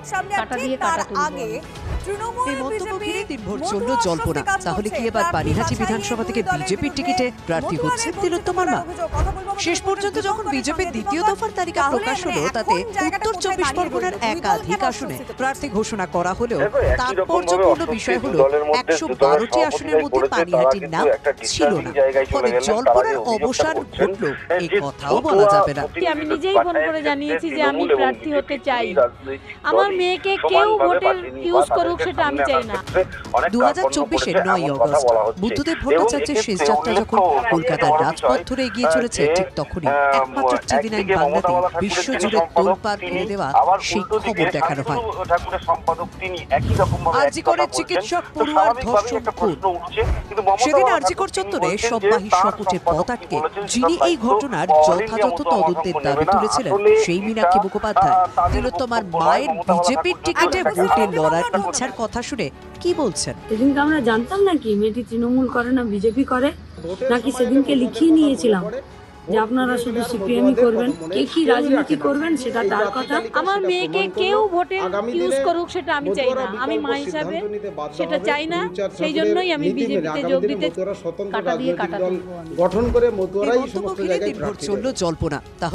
Vote সামনে কাটা ঠিক দিয়ে তার কাটা তুলবো আগে আমি। তৃণমূল এই মন্তব্য বিজেপি ঘিরে দিনভর চলল জল্পনা। তাহলে কি এবার পানিহাটি বিধানসভা থেকে বিজেপির টিকিটে প্রার্থী হচ্ছে তিলোত্তমার মা? শেষ পর্যন্ত যখন বিজেপির দ্বিতীয় দফার তালিকা প্রকাশ হলো, তাতে উত্তর 24 পরগনার একাধিক আসনে প্রার্থী ঘোষণা করা হলেও তাৎপর্যপূর্ণ বিষয় হলো 112টি আসনের মধ্যে পানিহাটির নাম ছিল না। ফলে জল্পনার অবসান ঘটল, এই কথাও বলা যাবে না। আমি নিজেই ফোন করে জানিয়েছি যে আমি প্রার্থী হতে চাই। আমার মেয়েকে কেউ ভোটের ইউজ করুক সেটা আমি চাই না। 2024-এর 9ই অগস্ট বুদ্ধদেব ভট্টাচার্যের শেষ যাত্রা যখন কলকাতার রাজপথ ধরে এগিয়ে চলেছে, ঠিক তখনই একমাত্র টিভি নাইন বাংলাতে বিশ্বজুড়ে তোলপাড় ফেলে দেওয়া সেই খবর দেখানো হয়। আরজিকরের চিকিৎসক পড়ুয়ার ধর্ষণ খুন। সেদিন আরজিকর চত্বরে সববাহী শপথের পথ আটকে যিনি এই ঘটনার যথাযথ তদন্তের দাবি তুলেছিলেন, সেই মীনাক্ষী মুখোপাধ্যায় তিলোত্তমার মায়ের বিজেপির টিকিটে ভোটে লড়ার ইচ্ছার কথা শুনে কি বলছেন? সেদিনকে আমরা জানতাম নাকি মেয়েটি তৃণমূল করে না বিজেপি করে, নাকি সেদিনকে লিখিয়ে নিয়েছিলাম যে আপনারা শুধু সিপিএমই করবেন, কে কি রাজনীতি করবেন সেটা তার কথা। আমার মেয়েকে কেউ ভোটের ইউজ করুক সেটা আমি চাই না। আমি মা হিসাবে সেটা চাই না। সেই জন্যই আমি বিজেপিতে যোগ দিতে কাটা দিয়ে কাটা তুলবো আমি। এই মন্তব্য ঘিরে দিনভর চলল জল্পনা।